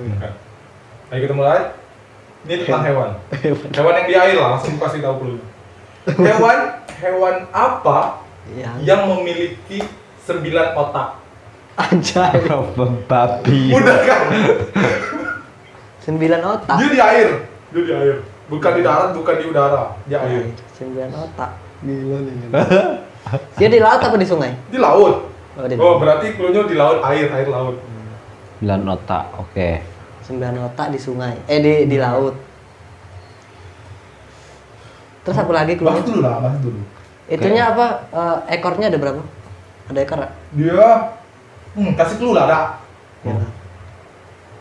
Bukan. Ayo kita mulai. Ini tentang hewan. Hewan yang di air lah, langsung kasih tahu dulu. Hewan apa yang memiliki 9 otak? Anjay. Babi. Udah kan? 9 otak. Dia di air. Bukan di darat, bukan di udara. Di air. 9 otak. Gila nih. Dia di laut apa di sungai? Di laut. Di Oh, laut. berarti clue-nya di laut, air laut. 9 otak, oke. 9 otak di sungai. Di laut. Terus apa lagi Bahas keluarnya? dulu lah, bahas dulu. Itunya apa? Ekornya ada berapa? Ada ekor nggak? Dia kasih clue lah, ada. Ya.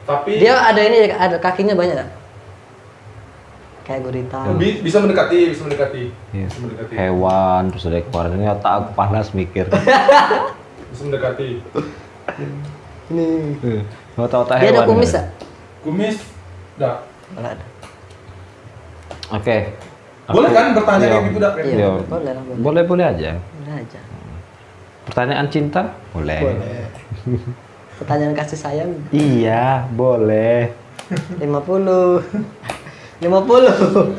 Tapi Dia ada ini, ada kakinya banyak nggak? Kayak gurita. bisa mendekati. Iya. Bisa mendekati. Hewan, terus ada ekor. Ini otak aku panas mikir. Bisa mendekati. Ini. Otak-otak Dia hewan. ada kumis nggak? Kumis, enggak. Nggak ada. Oke. Boleh kan bertanya Iya. kayak gitu, Dak? Iya, Iya. boleh lah, boleh. Boleh aja. Boleh aja. Pertanyaan cinta? Boleh. Pertanyaan kasih sayang Iya, boleh. 50. 50.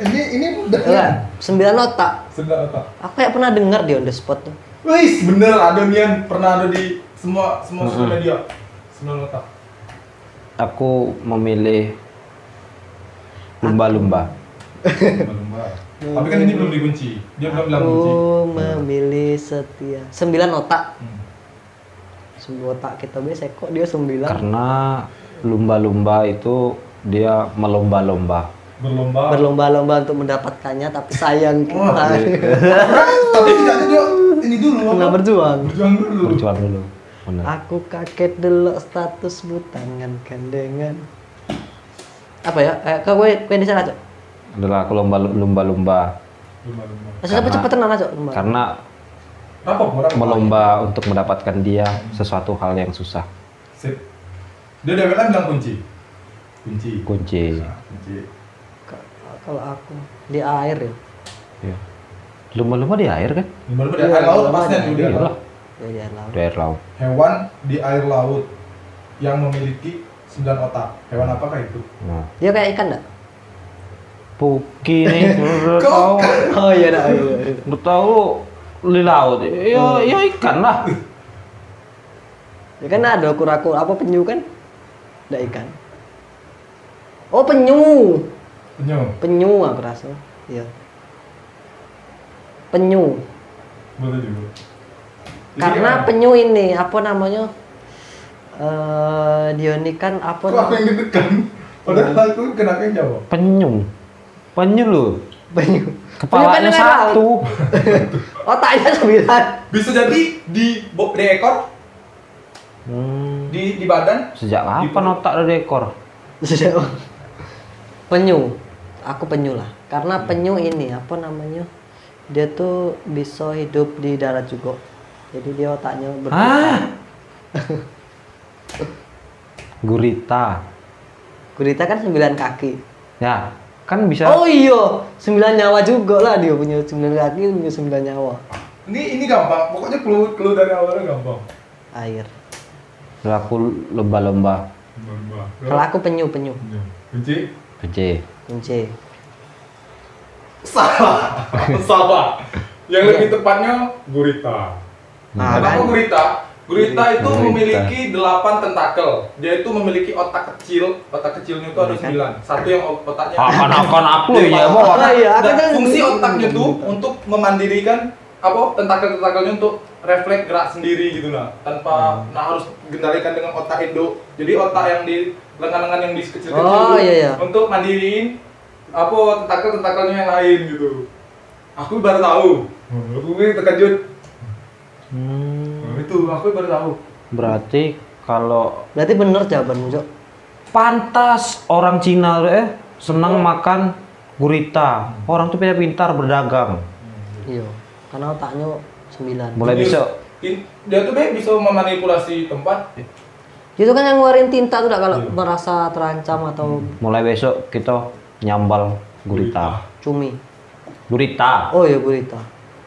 Ini udah. Enggak, 9 otak. Sedang apa? Aku kayak pernah dengar di on the spot tuh. Wih, bener ada Mian, pernah ada di semua sosial media. 9 otak. Aku memilih lumba-lumba. Lumba-lumba. Tapi kan ini belum dikunci. Dia belum bilang kunci. Aku memilih setia. 9 otak. Hmm. 9 otak kita biasa kok dia 9. Karena lumba-lumba itu dia melomba-lomba. Berlomba. Berlomba-lomba untuk mendapatkannya tapi sayang Wah, kita. Tapi tidak dia ini dulu Pernah apa? berjuang. Berjuang dulu. Berjuang dulu. Benar. Aku kaget dulu statusmu tangan gandengan. Apa ya? Kau di sana, Cok. Adalah aku lumba-lumba. Lumba-lumba. Maksudnya Karena- cepetan lah, Cok. Lumba. Karena Apa orang? melomba untuk mendapatkan dia sesuatu hal yang susah. Sip. Dia kan bilang kunci. Kunci. Kunci. Nah, kunci. Kalau aku di air ya. Iya. Lumba-lumba di air kan? Lumba-lumba di Iya, air laut lumba pasnya di di Iya air lah. laut. Ya di air laut. Di air laut. Hewan di air laut yang memiliki 9 otak. Hewan apakah itu? Nah. Dia kayak ikan enggak? Puki nih, udah Kok- tahu. Oh iya dah. Iya. Udah tahu di laut. Ya ikan lah. Ya kan ada kura-kura apa penyu kan? Ada ikan. Oh penyu. Penyu. Penyu aku rasa. Iya. Penyu. Boleh juga. Jadi Karena gimana? penyu ini apa namanya? Dia ini kan apa? Kok aku yang deg-degan? Padahal aku kenapa yang jawab? Penyu. Penyu loh. Penyu. Kepalanya Penyu kan yang satu. Otaknya 9. Bisa jadi di ekor, Hmm. di badan. Sejak kapan otak ada di ekor? Penyu. Aku penyu lah. Karena penyu ini apa namanya? Dia tuh bisa hidup di darat juga. Jadi dia otaknya Ah. berputar. Gurita. Gurita kan 9 kaki. Ya, kan bisa. Oh iya, 9 nyawa juga lah dia punya 9 kaki, punya 9 nyawa. Ini gampang. Pokoknya clue dari awalnya gampang. Air. Aku lomba-lomba. Kalau aku penyu. Kunci. Kunci. Kunci. Salah. Salah. Yang lebih tepatnya gurita. Nah, Kenapa kan? gurita? Gurita itu Gurita. memiliki 8 tentakel. Dia itu memiliki otak kecil. Otak kecilnya itu ada 9. Satu yang otaknya. Akan aku ya, Oh iya, aku Dan kan fungsi otaknya tuh untuk memandirikan apa tentakel-tentakelnya untuk refleks gerak sendiri gitu nah, tanpa harus kendalikan dengan otak induk. Jadi otak yang di lengan-lengan yang di kecil-kecil Oh, tuh iya. untuk mandiriin apa tentakel-tentakelnya yang lain gitu. Aku baru tahu. Aku ini terkejut. Itu aku baru tahu. Berarti kalau Berarti bener jawabanmu, Cok. pantas orang Cina senang makan gurita. Orang tuh pintar berdagang. Iya. Karena otaknya 9. Mulai besok. Dia tuh bisa memanipulasi tempat. Itu kan yang ngeluarin tinta tuh kalau Iya. merasa terancam atau Mulai besok kita nyambal gurita. cumi. Gurita. Oh iya gurita.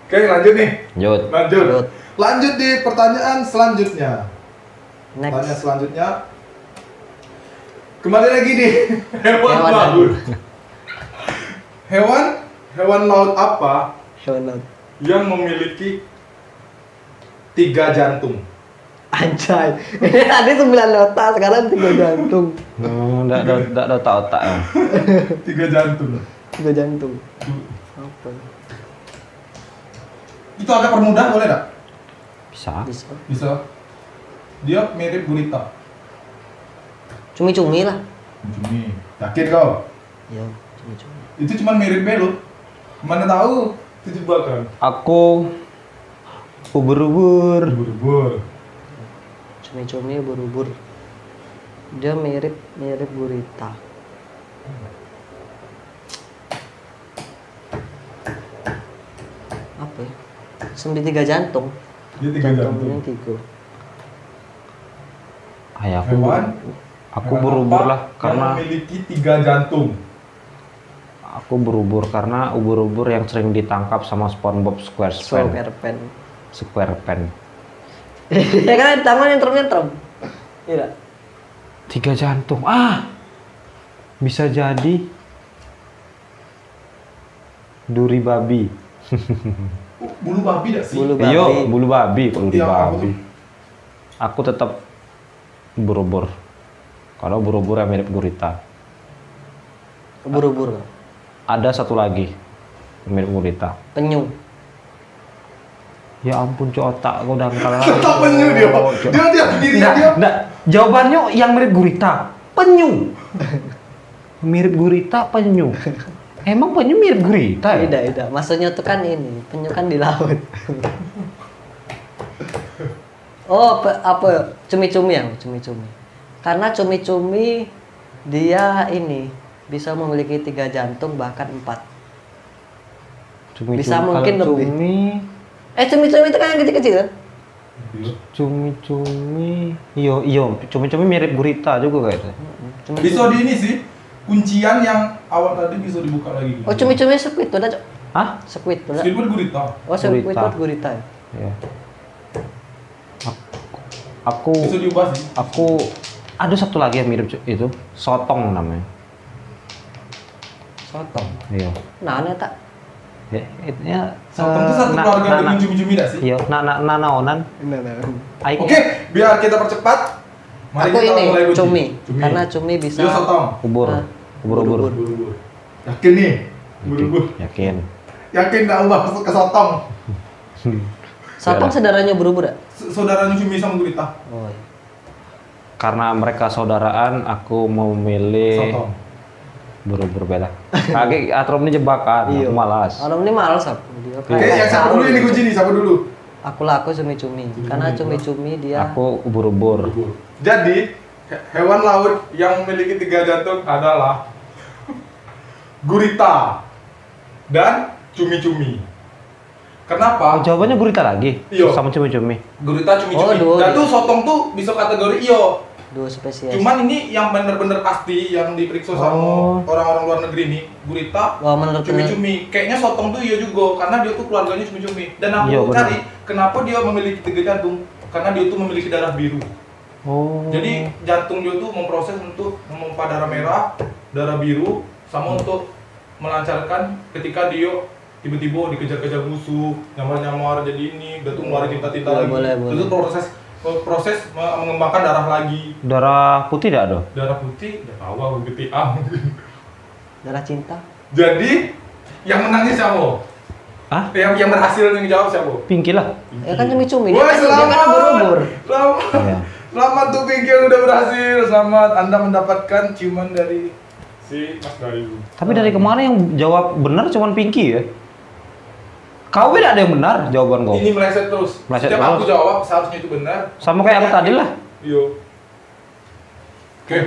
Oke, lanjut nih. Lanjut. Lanjut. Lanjut di pertanyaan selanjutnya. Pertanyaan Next. selanjutnya. Kembali lagi nih. Hewan laut. Hewan laut apa Hewan laut. yang memiliki 3 jantung? Anjay. Ini tadi 9 otak, sekarang 3 jantung. Enggak ada otak-otak ya. 3 jantung. 3 jantung. Apa? Itu agak permudah boleh nggak? Bisa. Bisa. Bisa. Dia mirip gurita. Cumi-cumi lah. Cumi. Yakin kau? Iya, cumi-cumi. Itu cuma mirip belok. Mana tahu itu jebakan. Aku ubur-ubur. Ubur-ubur. Cumi-cumi ubur-ubur. Dia mirip gurita. Apa ya? 3 jantung. Dia 3 jantung. Jantungnya 3. Ayah aku Hewan berubur apa lah karena yang memiliki 3 jantung. aku berubur karena ubur-ubur yang sering ditangkap sama SpongeBob SquarePants. SquarePants. Ya kan tangan nyentrum. Iya. 3 jantung. Bisa jadi duri babi. Bulu babi dah sih. Bulu babi. Iya, bulu babi, kok duri Iya, babi. Aku tetap ubur-ubur. Kalau ubur-ubur yang mirip gurita. Ubur-ubur. Ada satu lagi yang mirip gurita. Penyu. Ya ampun, otak aku udah kalah. Tetap penyu dia. Dia berdiri dia. Nah, jawabannya yang mirip gurita. Penyu. Mirip gurita, penyu. Emang penyu mirip gurita ya? Tidak. Maksudnya tuh kan ini, penyu kan di laut. Oh, apa? Cumi-cumi ya, cumi-cumi. Karena cumi-cumi dia ini bisa memiliki 3 jantung bahkan 4. Bisa mungkin lebih. Cumi-cumi itu kan yang kecil-kecil kan? Cumi-cumi. Iya, cumi-cumi mirip gurita juga kayak itu. Bisa di ini sih. Kuncian yang awal tadi bisa dibuka lagi. Oh, cumi-cumi squid udah, Cok. Hah? Squid udah. Squidward gurita. Oh, Squidward gurita ya. Iya. Aku Bisa diubah sih. Aku ada satu lagi yang mirip itu, sotong namanya. Sotong. Iya. Nah, ini tak. Ya, itu Sotong itu satu keluarga dengan cumi-cumi dah sih. Iya, naonan. Oke, biar kita percepat. Mari Aku kita ini mulai uji. cumi. Karena cumi bisa. Dia sotong. Ubur-ubur. Ubur-ubur. Yakin nih? Ubur-ubur. Yakin. Yakin nggak ubah masuk ke sotong? Sotong saudaranya ubur-ubur ya? Saudaranya cumi sama gurita. Oh, iya. Karena mereka saudaraan, aku mau memilih Sotong. ubur-ubur beda. Kaki Atrom ini jebakan, aku malas. Orang ini males aku. Dia Oke, yang siapa dulu ini kunci nih? Siapa dulu? Aku cumi-cumi. Karena cumi-cumi dia Aku ubur-ubur. Jadi, hewan laut yang memiliki 3 jantung adalah gurita dan cumi-cumi. Kenapa? Jawabannya gurita lagi. Iya. Sama cumi-cumi. Gurita, cumi-cumi. Oh, dua. Dan tuh sotong tuh bisa kategori iyo. 2 spesies. Cuman ini yang bener-bener pasti yang diperiksa sama orang-orang luar negeri nih, gurita, Wah, menurut cumi-cumi. Kayaknya sotong tuh iya juga, karena dia tuh keluarganya cumi-cumi. Dan aku Iya, bener. cari kenapa dia memiliki 3 jantung, karena dia tuh memiliki darah biru. Oh. Jadi jantung dia tuh memproses untuk memompa darah merah, darah biru, sama untuk melancarkan ketika dia tiba-tiba dikejar-kejar musuh, nyamar-nyamar jadi ini, dia tuh ngeluarin tinta-tinta lagi. Boleh. Itu proses mengembangkan darah lagi. Darah putih tidak ada? Darah putih, udah tahu aku GTA. darah cinta. Jadi yang menangnya siapa? Hah? Yang berhasil ngejawab siapa? Pinky lah. Ya kan cumi-cumi. Wah, Dia kan selamat. ubur-ubur. Selamat. Iya. Selamat tuh Pinky yang udah berhasil. Selamat Anda mendapatkan ciuman dari si Mas Bayu. Tapi dari kemarin yang jawab benar cuma Pinky ya. Kau beda ada yang benar jawaban kau. Ini meleset terus. Meleset Setiap aku terus. jawab seharusnya itu benar. Sama kayak aku tadi lah. Iya. Oke.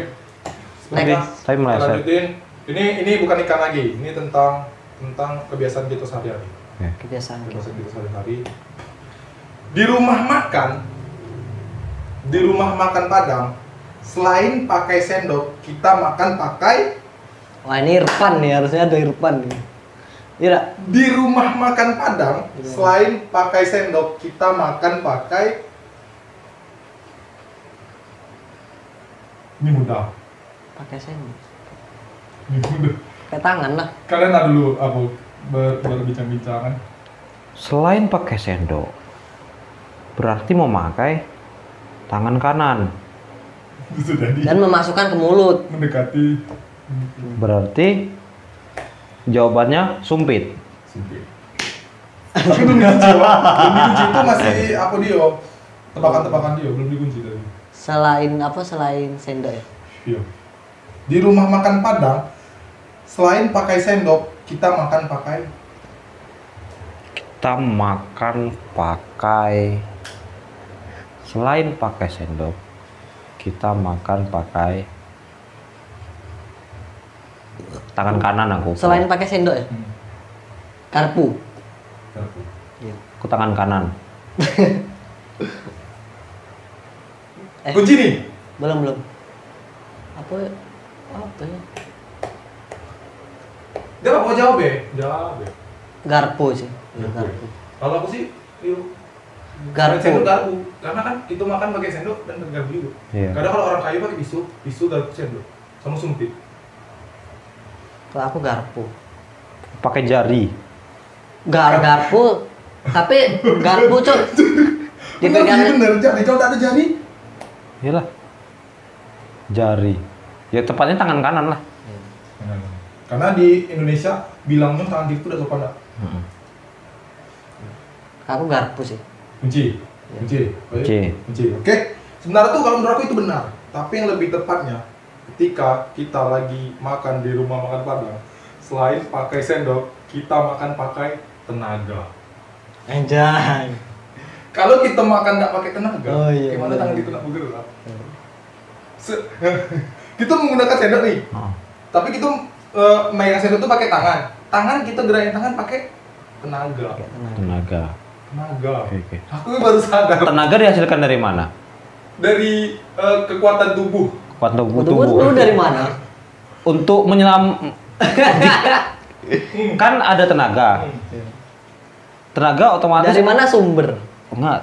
Next. Tapi meleset. Lanjutin. Ini bukan ikan lagi. Ini tentang kebiasaan kita sehari-hari. Kebiasaan kita. Kebiasaan kita sehari-hari. Di rumah makan Padang, selain pakai sendok, kita makan pakai. Wah, ini Irfan nih, harusnya ada Irfan nih. Iya. Di rumah makan Padang, selain pakai sendok, kita makan pakai. Ini mudah. Pakai sendok. Pakai tangan lah. Kalian ada dulu aku berbincang-bincang kan. Selain pakai sendok, berarti memakai tangan kanan. Bisa jadi. Dan memasukkan ke mulut. Mendekati. Berarti jawabannya sumpit. Sumpit. Tapi belum dikunci, Pak. Belum dikunci itu masih apa dia? Tebakan-tebakan dia belum dikunci tadi. Selain sendok ya? Iya. Di rumah makan Padang, selain pakai sendok, kita makan pakai selain pakai sendok, kita makan pakai tangan kanan aku. Selain pakai sendok ya? Garpu. garpu. Iya. Aku tangan kanan. Kunci nih. Belum. Apa ya? Dia mau jawab ya? Jawab ya. Garpu sih. Iya, garpu. Kalau aku sih, yuk. Garpu. Sendok garpu. Karena kan itu makan pakai sendok dan garpu juga. Iya. Kadang kalau orang kaya pakai pisau garpu sendok, sama sumpit. Kalau aku garpu. Pakai jari. Garpu. Tapi garpu cuk. Dipegangin. Bener, jari. Kalau tak ada jari, Iyalah. Jari. Ya tepatnya tangan kanan lah. karena di Indonesia bilangnya tangan kiri itu udah sopan dah. Aku garpu sih. Kunci. Kunci. Oke. Sebenarnya tuh kalau menurut aku itu benar. Tapi yang lebih tepatnya, ketika kita lagi makan di rumah makan Padang, selain pakai sendok, kita makan pakai tenaga. Anjay. Kalau kita makan nggak pakai tenaga, Oh, iya, gimana iya. tangan kita nggak bergerak? Kita menggunakan sendok nih, tapi kita megang sendok tuh pakai tangan. Tangan kita gerakin tangan pakai tenaga. Tenaga. Oke. Aku baru sadar Tenaga dihasilkan dari mana? dari kekuatan tubuh. Kekuatan Tubuh dari mana? Untuk menyelam kan ada tenaga. Tenaga otomatis Dari mana sumber? enggak.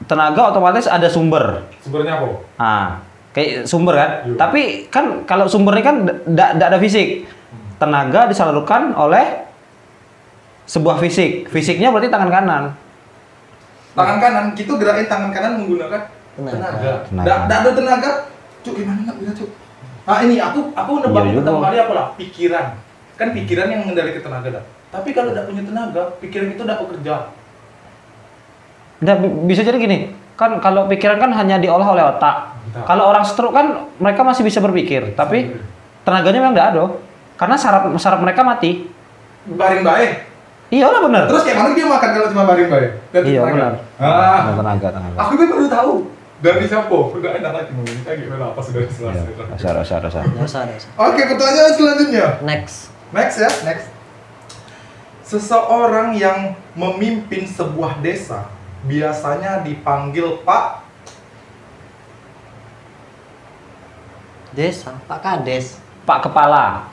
Tenaga otomatis ada sumber. Sumbernya apa? Ah, kayak sumber kan. Iya. Tapi kan kalau sumbernya kan tidak ada fisik. Tenaga disalurkan oleh sebuah fisik. Fisiknya berarti tangan kanan. Tangan kanan, kita gerakin tangan kanan menggunakan tenaga. Nggak ada tenaga, cuk gimana nggak bisa cuk? Ah ini aku nebak Iya juga. pertama kali apa lah? Pikiran. Kan pikiran yang mengendalikan tenaga dah. Tapi kalau tidak punya tenaga, pikiran itu tidak bekerja. Nah, bisa jadi gini. Kan kalau pikiran kan hanya diolah oleh otak. Otak. Kalau orang stroke kan mereka masih bisa berpikir, tapi tenaganya memang tidak ada. Karena saraf mereka mati. Baring baik. Iyalah benar. Terus kayak mana dia makan kalau cuma baring baik? Iya benar. Ah, Tenaga. aku tuh baru tahu. Dari siapa? Udah enak lagi ngomongin kayak gimana apa sudah Iya, selesai. rasa. Dosa. Oke, pertanyaan selanjutnya. Next. Next. Seseorang yang memimpin sebuah desa biasanya dipanggil Pak Desa, Pak Kades. Pak Kepala.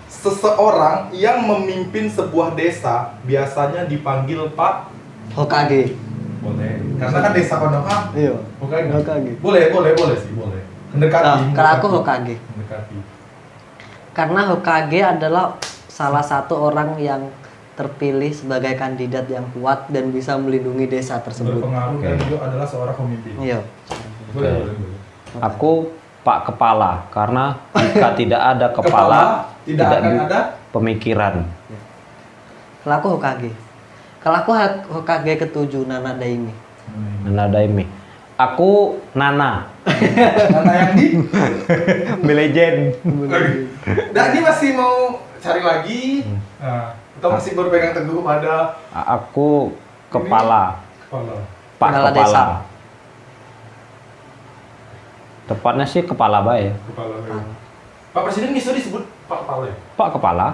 Seseorang yang memimpin sebuah desa biasanya dipanggil Pak Hokage. Boleh. Karena kan desa Konoha. Iya. Hokage. Boleh sih, boleh. Mendekati. Kalau aku Hokage. Mendekati. Karena Hokage adalah salah satu orang yang terpilih sebagai kandidat yang kuat dan bisa melindungi desa tersebut. Berpengaruh dan dia adalah seorang pemimpin. Iya. Boleh. Aku Pak Kepala karena jika tidak ada kepala, tidak akan ada pemikiran. Kalau aku Hokage. Kalau aku Hokage ke-7 Nana Daimi. Nana Daimi. Aku Nana. Mana yang di? Legend. Dan ini masih mau cari lagi. Nah, kita masih berpegang teguh pada Aku Kepala. Pak Kepala Kepala. desa. Tepatnya sih Kepala bae. Pak Presiden bisa disebut Pak Kepala ya? Pak Kepala.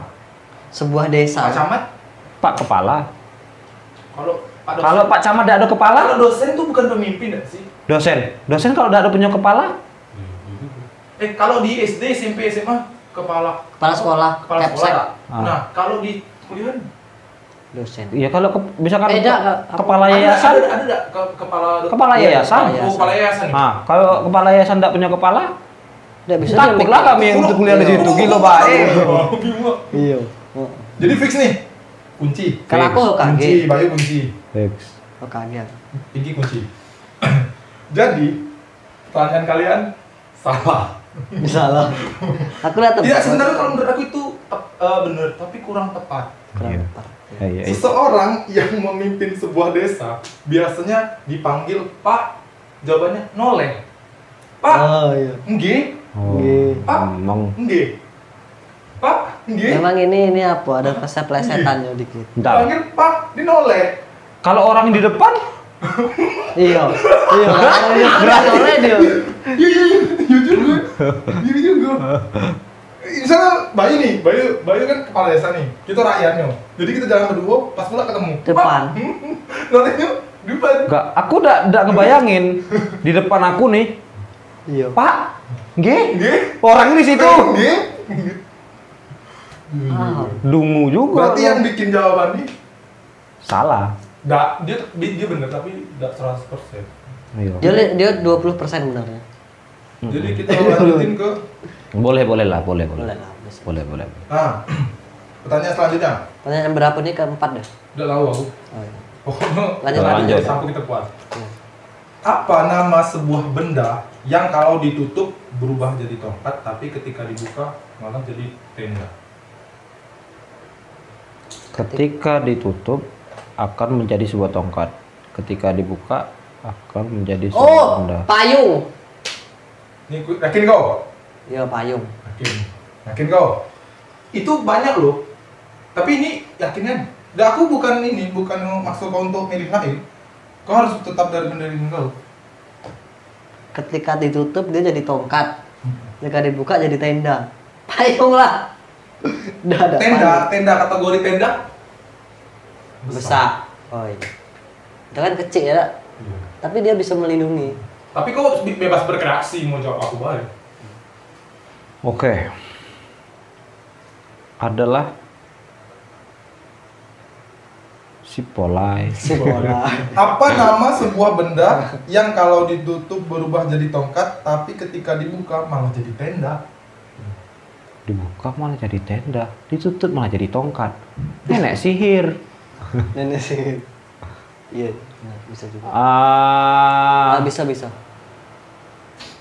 Sebuah desa. Pak Camat? Pak Kepala. Kalau Pak Camat tidak ada kepala, kalau dosen itu bukan pemimpin nggak sih? dosen kalau tidak ada punya kepala, Kalau di SD, SMP, SMA kepala Kepala sekolah. Kepsek. Nah, kalau di kuliah Dosen. ya kalau misalkan Beda, kepala yayasan, ada nggak kepala kepala yayasan. Oh, kepala yayasan. Nah, kalau kepala yayasan tidak punya kepala, Nggak bisa Takutlah kami yang untuk kuliah di situ. Gila baik. Iya. Jadi fix nih. Kunci. Kalau aku HKG. Kunci, Bayu kunci. Fix. HKG. Pinky kunci. Jadi, pertanyaan kalian salah. Salah. Aku lihat Ya sebenarnya kalau menurut aku itu benar, tapi kurang tepat. Iya. Iya. Seseorang yang memimpin sebuah desa biasanya dipanggil Pak. Jawabannya noleh. Pak. Oh iya. Nggih. Oh, Pak. emang. Nggih. Pak. Nggih. Memang ini apa? Ada plesetannya dikit. Bentar. Panggil Pak, dinoleh. Kalau orang di depan, Iya. Iya. Oleh dia. Iya juga. Iya juga. Misalnya Bayu nih, Bayu kan kepala desa nih. Kita rakyatnya. Jadi kita jalan berdua, pas pula ketemu. Depan. Nolehnya depan. enggak, aku udah ngebayangin di depan aku nih, Iya. Pak, nggih, Nggih. orang di situ, Nggih. Ah. dungu juga. Berarti yang bikin jawaban ini salah. enggak, dia benar tapi enggak 100%. Iya. Dia 20% benarnya. Jadi kita lanjutin ke Boleh lah. Boleh lah. bisa. Boleh. nah, pertanyaan selanjutnya. Pertanyaan berapa nih? Keempat deh. Udah tahu aku. Oh, iya. Pokoknya Lanjut. sampai kita puas. Iya. Apa nama sebuah benda yang kalau ditutup berubah jadi tongkat tapi ketika dibuka malah jadi tenda? Ketika ditutup akan menjadi sebuah tongkat. Ketika dibuka akan menjadi sebuah Oh, benda. payung. Ini yakin kau? Iya, payung. Yakin kau? Itu banyak loh. Tapi ini yakinnya. Dan aku bukan maksud kau untuk milih lain. Kau harus tetap dari pendirian kau. Ketika ditutup dia jadi tongkat. Ketika dibuka jadi tenda. Payung lah. Udah ada. Tenda kategori tenda Besar. Oh iya. Itu kan kecil ya. Iya. Tapi dia bisa melindungi. Tapi kau bebas berkreasi mau jawab aku baik. Oke. Adalah si polai. Si bola. Apa nama sebuah benda yang kalau ditutup berubah jadi tongkat tapi ketika dibuka malah jadi tenda? Dibuka malah jadi tenda, ditutup malah jadi tongkat. Nenek sihir. Nenek sihir. Iya, nah, bisa juga. Bisa.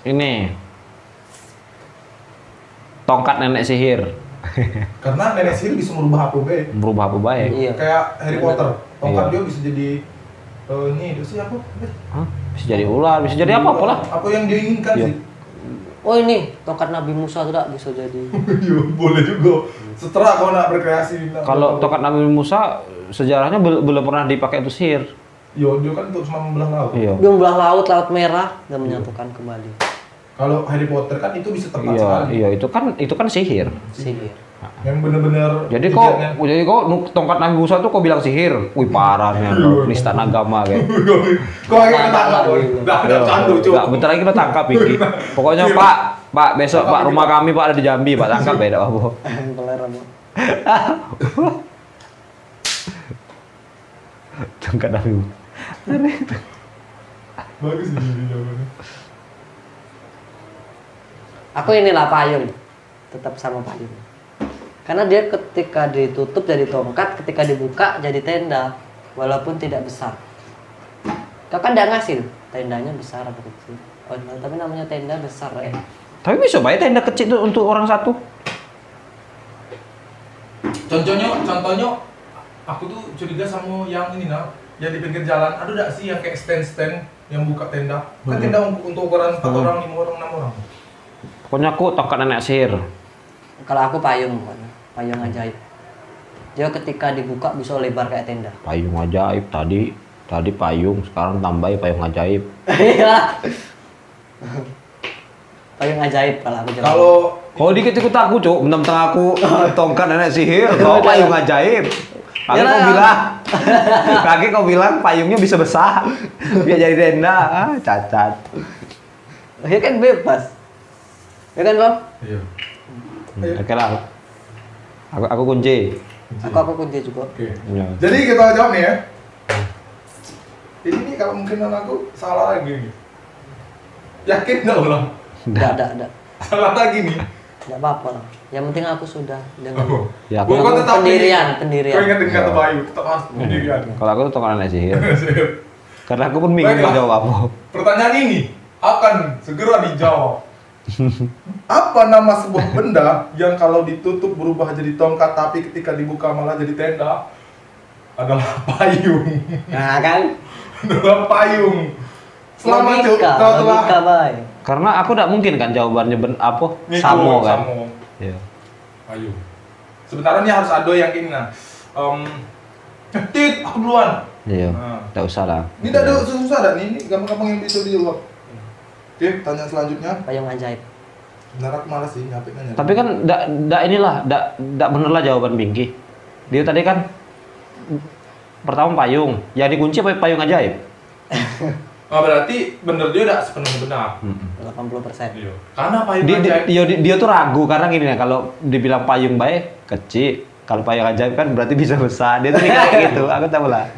Ini tongkat nenek sihir. Karena nenek sihir bisa merubah apa baik. Berubah apa baik? Iya. Kayak Harry Potter, tongkat Iya. dia bisa jadi ini itu sih apa? Hah? Bisa jadi ular, bisa jadi apa lah. Apa yang dia inginkan Iya. sih? Oh ini tongkat Nabi Musa tuh bisa jadi. Iya, boleh juga. Setelah kau nak berkreasi. Kalau tongkat Nabi Musa sejarahnya belum pernah dipakai untuk sihir. Yo, dia kan untuk cuma membelah laut. Iya. Dia membelah laut merah dan menyatukan kembali. Kalau Harry Potter kan itu bisa tepat Iya, sekali. iya itu kan sihir. Sihir. Yang benar-benar. Jadi kok tongkat Nabi Musa tuh kok bilang sihir? Wih parah nih, penistaan agama kayak. Kau yang ketangkap, boy. Nggak ada candu, cuy. Nggak, bentar lagi kita tangkap ini. Pokoknya Pak besok Pak rumah kami Pak ada di Jambi Pak tangkap ya, tidak apa. Kelerem. Tongkat Nabi Musa. Bagus ini jawabannya. Aku inilah payung. Tetap sama payung. Karena dia ketika ditutup jadi tongkat, ketika dibuka jadi tenda, walaupun tidak besar. Kau kan tidak ngasih tendanya besar atau kecil. Oh, tapi namanya tenda besar ya. Tapi bisa baik tenda kecil itu untuk orang satu. Contohnya, aku tuh curiga sama yang ini yang di pinggir jalan. Ada nggak sih yang kayak stand yang buka tenda? Kan tenda untuk ukuran 4 orang, 5 orang, 6 orang. Pokoknya aku tongkat nenek sihir. Kalau aku payung, payung ajaib. Dia ketika dibuka bisa lebar kayak tenda. Payung ajaib tadi payung, sekarang tambahin payung ajaib. Iya. Payung ajaib kalau aku jawab. Kalau dikit ikut aku cuk, mentang-mentang aku tongkat nenek sihir, kau payung ajaib. Kaki kau bilang payungnya bisa besar, biar jadi tenda, cacat. Ya kan bebas. Ya kan Bang? Iya. Oke lah, aku kunci. Aku kunci juga. Oke. Ya. Jadi kita jawab nih ya. Ini nih kalau mungkin aku salah lagi. Yakin nggak ulang? Enggak. Salah lagi nih. Tidak apa-apa lah. Yang penting aku sudah dengan Ya, Gua aku, tetap pendirian. Kau ingat dengan kata Bayu, tetap harus pendirian. kalau aku tuh tokoh nenek sihir. Karena aku pun bingung mau Baiklah. jawab apa. Pertanyaan ini akan segera dijawab. Apa nama sebuah benda yang kalau ditutup berubah jadi tongkat tapi ketika dibuka malah jadi tenda? Adalah payung. Nah kan? Adalah payung. Selamat Cuk, Logika, kau telah logika, Bay. Karena aku tidak mungkin kan jawabannya apa? Niku, Samo kan. Samo. Iya. Payung. Sebenarnya ini harus ada yang ini nah. Tit, aku duluan. Iya. Nah. Tidak usah lah. Ini tidak ada susah dah nih, ini gampang-gampang yang bisa dijawab. Oke, tanya selanjutnya. Payung ajaib. Benar aku malas sih nyampe nanya. Tapi kan tidak inilah, tidak bener lah jawaban Pinky. Dia tadi kan pertama payung, yang dikunci apa payung ajaib? Oh, berarti bener dia udah sepenuhnya benar. 80%. Iya. Karena payung Dia, ajaib. dia tuh ragu karena gini ya, kalau dibilang payung baik kecil, kalau payung ajaib kan berarti bisa besar. Dia tuh kayak gitu, aku tahu lah.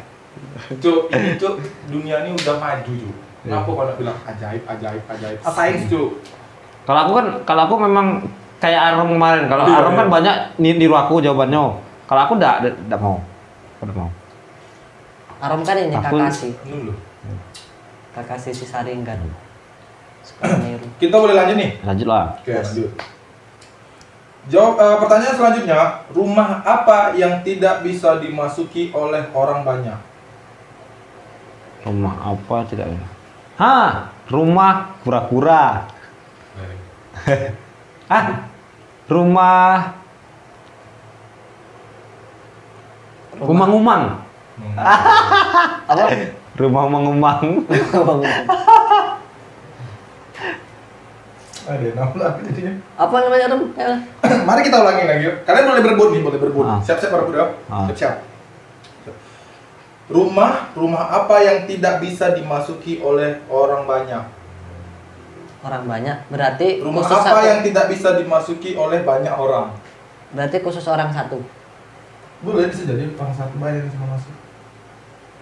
Cuk, ini Cuk, dunia ini udah maju Cuk. Kenapa kalau bilang ajaib? Sains Cuk. Kalau aku memang kayak Arom kemarin. Kalau Iya, Arom iya. kan banyak niru aku jawabannya. Kalau aku enggak mau. Aku enggak mau. Arom kan ini Aku- Kakashi. Dulu. Kakashi si Sharingan. Suka niru. Kita boleh lanjut nih. Lanjut lah. Oke, lanjut. Jawab pertanyaan selanjutnya, rumah apa yang tidak bisa dimasuki oleh orang banyak? Rumah apa tidak ada? Rumah kura-kura. Rumah umang-umang. Apa? Rumah umang-umang. Ada nama lagi jadinya. Apa namanya Arom? Ya. Mari kita ulangi lagi yuk. Kalian boleh berebut nih, boleh berebut. Ah. Siap-siap para budak. Ah. Siap-siap. Rumah apa yang tidak bisa dimasuki oleh orang banyak? Orang banyak. Berarti Rumah khusus apa satu. yang tidak bisa dimasuki oleh banyak orang? Berarti khusus orang satu. Boleh, bisa jadi orang satu banyak yang bisa masuk.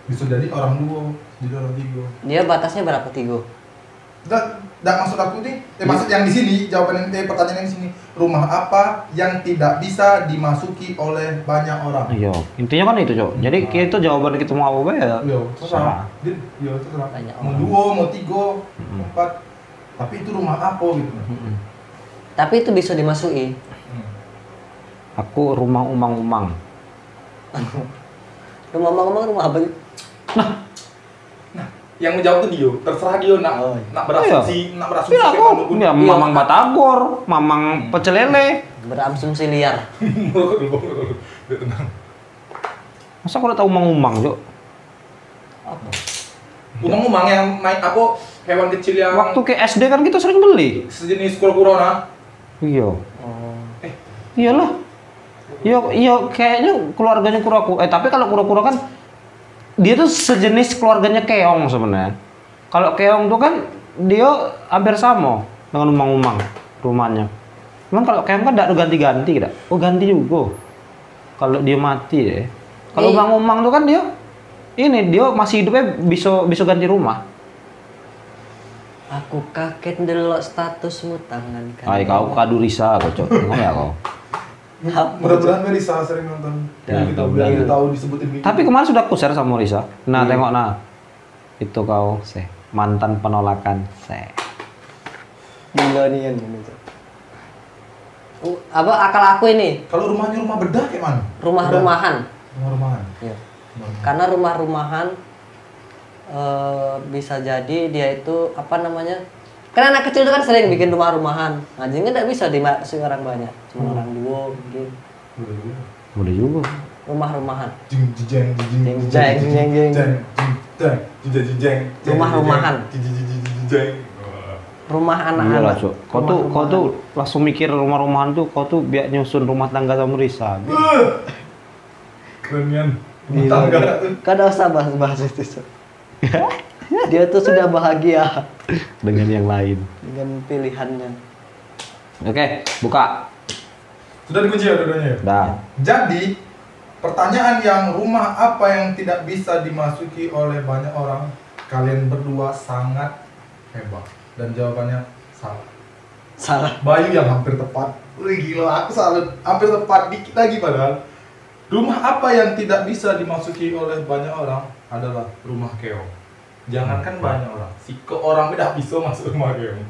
Bisa jadi orang dua, jadi orang tiga. Dia batasnya berapa Tigo? Tidak maksud aku nih, maksud yang di sini, jawaban yang pertanyaan yang di sini. Rumah apa yang tidak bisa dimasuki oleh banyak orang? Iya, intinya kan itu, Cok. Jadi itu jawaban kita mau apa ya? Iya, Salah. terserah. Iya, terserah. Banyak Mau orang. dua, mau tiga, Mm-mm. empat. Tapi itu rumah apa gitu? Mm-mm. Tapi itu bisa dimasuki. Aku rumah umang-umang. Rumah ngomong rumah apa? Yang menjawab tuh dia, terserah dia nak Oh, iya. nak berasumsi, nak berasumsi Iya, kayak aku mana pun. ya mamang batagor, mamang pecel lele. Berasumsi liar. Dia tenang. Masa aku udah tahu umang-umang, Cok? Apa? Umang-umang yang main apa? Hewan kecil yang Waktu ke SD kan kita sering beli. sejenis kura-kura. Iya. Oh. Iyalah. Iya kayaknya keluarganya kura-kura. Tapi kalau kura-kura kan dia tuh sejenis keluarganya keong sebenarnya. Kalau keong tuh kan dia hampir sama dengan umang-umang rumahnya. Cuman kalau keong kan tidak ada ganti-ganti, tidak? Oh ganti juga. Kalau dia mati ya. Kalau Iya. umang-umang tuh kan dia masih hidupnya bisa ganti rumah. Aku kaget delok statusmu tangan kan. Ay kau kadurisa kau cok. Ngomong ya kau. Mudah-mudahan Melisa sering nonton. Ya, Kita mudah-mudahan. biar tahu disebutin gitu. Tapi kemarin sudah aku share sama Risa. Nah, tengok nah. Itu kau, mantan penolakan, Gila nih yang ini. Apa akal aku ini? Kalau rumahnya rumah bedah kayak mana? Rumah-rumahan. Rumah-rumahan. Iya. Karena rumah-rumahan bisa jadi dia itu apa namanya? Kan anak kecil itu kan sering bikin rumah-rumahan. Anjingnya tidak bisa dimasuki orang banyak, cuma orang dua mungkin. Boleh juga. Rumah-rumahan. Jing jeng jing Jeng, jeng, jeng, jeng. Rumah-rumahan. Jeng. Rumah Iya lah, anak-anak. Cok. Kau tuh langsung mikir rumah-rumahan tuh, kau tuh biar nyusun rumah tangga sama Risa. Keren. Gila. Tangga tuh. Kan gak usah bahas-bahas itu. Cok. Dia tuh sudah bahagia Dengan yang lain. dengan pilihannya. Oke, buka. Sudah dikunci ya dua-duanya. Dah. Jadi, pertanyaan yang rumah apa yang tidak bisa dimasuki oleh banyak orang? Kalian berdua sangat hebat dan jawabannya salah. Salah. Bayu yang hampir tepat. Wih gila, aku salah hampir tepat dikit lagi padahal. Rumah apa yang tidak bisa dimasuki oleh banyak orang adalah rumah keong. Jangankan banyak orang, si ke orang tidak bisa masuk rumah keong.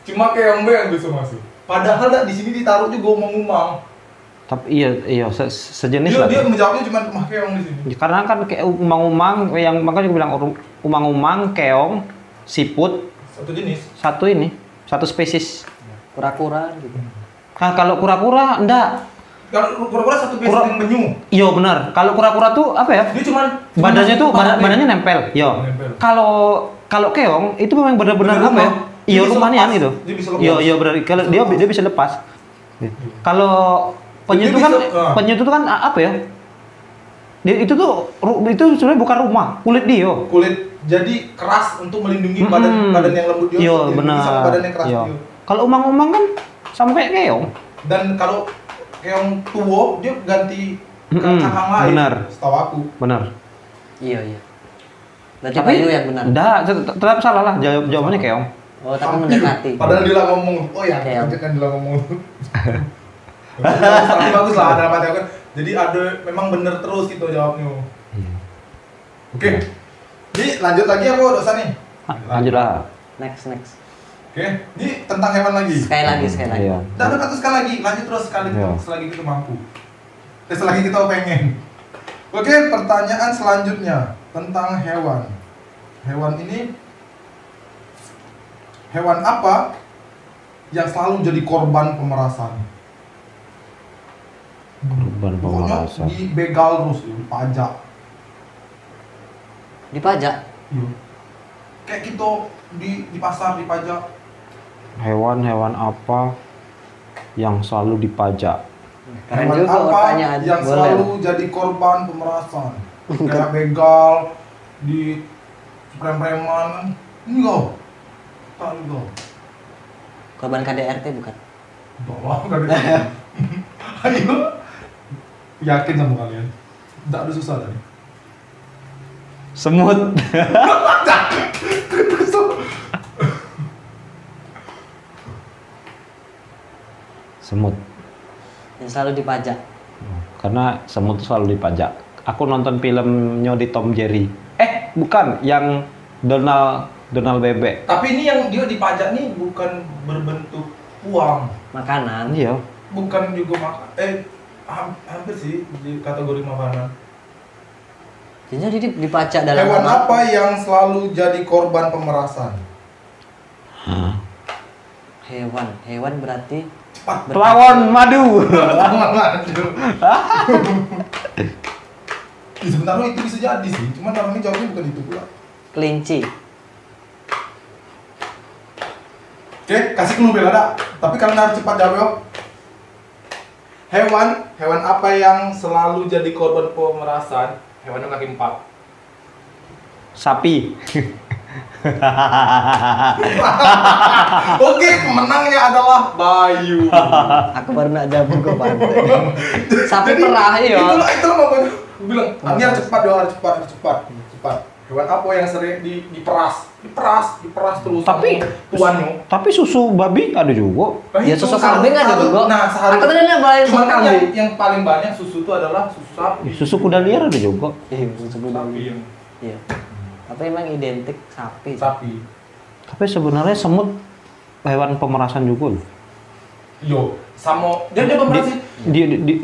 Cuma keong yang bisa masuk. Padahal di sini ditaruh juga umang-umang. Tapi iya sejenis lah. Dia menjawabnya cuma rumah keong di sini. Karena kan kayak umang-umang yang makanya gue bilang umang-umang, keong, siput Satu jenis. Satu spesies. Kura-kura gitu. Nah, kalau kura-kura enggak. Kalau kura-kura satu spesies yang penyu. Iya benar. Kalau kura-kura tuh apa ya? Dia cuma Badannya tuh badannya nempel. Iya. Nempel. Kalau keong itu memang benar-benar apa ya? Iya rumahnya itu. Iya benar. Kalau dia bisa lepas. Kalau penyu itu kan apa ya? Itu sebenarnya bukan rumah, kulit dia. Kulit jadi keras untuk melindungi badan yang lembut dia. Iya benar. Sama badan yang keras dia. Kalau umang-umang kan sama kayak keong. Dan kalau keong tua dia ganti kacang lain. Benar. Setahu aku. Benar. Iya. Berarti Bayu yang benar. Enggak, tetap salah lah jawabannya keong. Oh, tapi mendekati. Padahal dia lah ngomong. Oh ya, kan dia lah ngomong. Tapi bagus lah dalam hati aku kan. Jadi ada memang bener terus gitu jawabnya. Oke. Jadi lanjut lagi apa dosa nih? Lanjut lah. Next. Oke. Ini tentang hewan lagi. Sekali lagi. Iya. Dan ada satu sekali lagi, lanjut terus selagi kita mampu. Selagi kita pengen. Oke, pertanyaan selanjutnya tentang hewan. Hewan apa yang selalu jadi korban pemerasan? Korban pemerasan. Dibegal terus, dipajak. Dipajak? Iya. Kayak gitu di pasar dipajak. Hewan apa yang selalu dipajak? Keren Hewan juga apa pertanyaan. yang selalu jadi korban pemerasan? Kayak begal, di preman. Enggak. Enggak. Korban KDRT bukan? Bawa enggak ada. Ayo. Yakin sama kalian? Enggak ada susah tadi. Semut. Semut. Yang selalu dipajak. Karena semut itu selalu dipajak. Aku nonton filmnya di Tom Jerry. Bukan, yang Donald Bebek. Tapi ini yang dia dipajak nih bukan berbentuk uang. Makanan. Iya. Bukan juga hampir sih di kategori makanan. Jadi dipajak dalam Hewan apa yang selalu jadi korban pemerasan? Hewan berarti Cepat. Pelawon madu. Sebenarnya itu bisa jadi sih, cuman namanya jawabnya bukan itu pula. kelinci. Oke, kasih clue Bel ada. Tapi kalian harus cepat jawab ya. Hewan apa yang selalu jadi korban pemerasan? Hewannya kaki 4. Sapi. Oke, pemenangnya adalah Bayu. Aku baru nak jawab juga Pak. Sapi Jadi, perah ya. Itulah makanya gue bilang, ini harus cepat. Hewan apa yang sering diperas terus Tapi tuannya. Tapi susu babi ada juga. Ya susu kambing ada juga. Nah, Aku tadi nak balik susu kambing. yang paling banyak susu itu adalah susu sapi. Susu kuda liar ada juga. Susu Sapi kambing. yang Iya. Tapi emang identik sapi. Tapi sebenarnya semut hewan pemerasan juga loh. Yo, sama dia pemeras sih.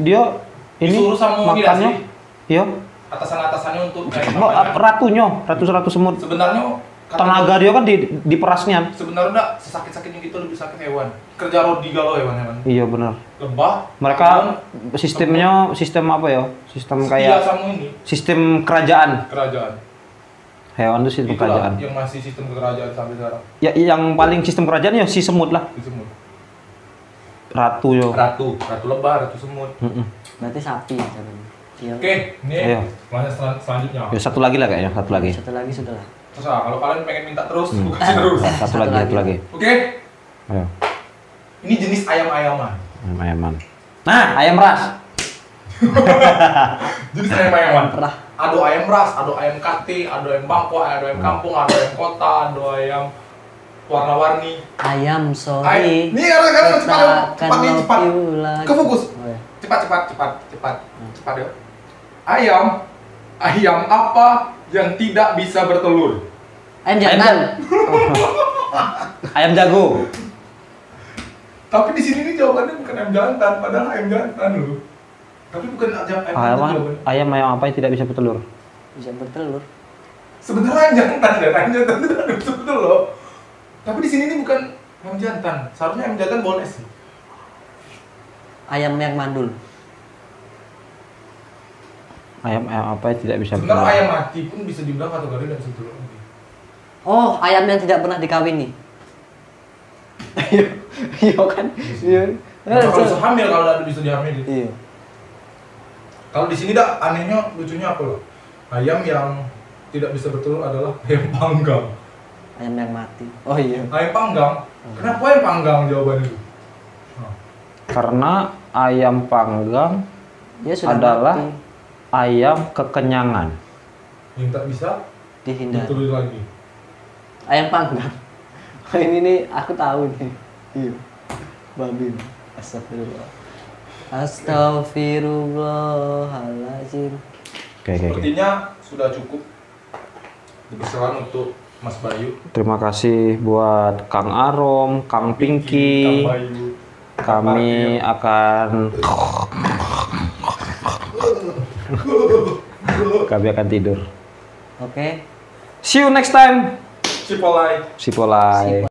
Dia ini Disuruh sama makannya. Iya. Atasannya untuk Ratu semut. sebenarnya Tenaga dia kan diperasnya. sebenarnya enggak sesakit-sakitnya gitu, lebih sakit hewan. Kerja rodi galau hewan-hewan. Iya benar. Lebah. Mereka sistem apa ya? Sistem kayak sama ini sistem kerajaan. Hewan itu sistem Itulah kerajaan. yang masih sistem kerajaan sampai sekarang. Ya yang paling sistem kerajaan ya si semut lah. Di semut. Ratu yo. Ratu lebah, ratu semut. Berarti sapi sebenarnya. Iya. Oke, ini Ayo. selanjutnya. Ya satu lagi lah kayaknya, satu lagi. Satu lagi sudah lah. Terserah, kalau kalian pengen minta terus, gue kasih terus. Satu lagi. Oke, Ayo. ini jenis ayam-ayaman. Ayam-ayaman. Nah, ayam ras. Jenis ayam-ayaman. Perah. Ada ayam ras, ada ayam kati, ada ayam bangkok, ada ayam kampung, ada ayam kota, ada ayam warna-warni. Ayam sorry. Ini karena cepat nih, cepat. Ke fokus. Oh, ya. Cepat ya. Ayam apa yang tidak bisa bertelur? Ayam jantan. Ayam jago. Tapi di sini nih jawabannya bukan ayam jantan, padahal ayam jantan loh. Tapi bukan ayam jantan jawabannya. Ayam apa yang tidak bisa bertelur? Bisa bertelur. Sebenarnya ayam jantan itu tidak bisa bertelur. Tapi di sini nih bukan ayam jantan. Seharusnya ayam jantan boleh sih. Ayam yang mandul. Ayam apa yang tidak bisa Sebenarnya bertelur? ayam mati pun bisa dibilang kategori tidak bisa bertelur. Oh, ayam yang tidak pernah dikawini. Iya kan? Iya. Kalau bisa hamil, kalau ada bisa dihamil. Iya. Kalau di sini dah anehnya, lucunya apa loh? Ayam yang tidak bisa bertelur adalah ayam panggang. Ayam yang mati. Oh iya. Ayam panggang. Kenapa ayam panggang jawabannya itu? Karena ayam panggang Dia sudah adalah mati. ayam kekenyangan. Yang tak bisa Dihindari. bertelur lagi. Ayam panggang. Oh, ini nih aku tahu nih. Iya. Babi. Astagfirullah. Astagfirullahaladzim. Oke. Sepertinya sudah cukup dipersilakan untuk Mas Bayu. Terima kasih buat Kang Arom, Kang Pinky. Kang Bayu. Kami akan tidur. Oke. See you next time. Cipolai. Sipolai.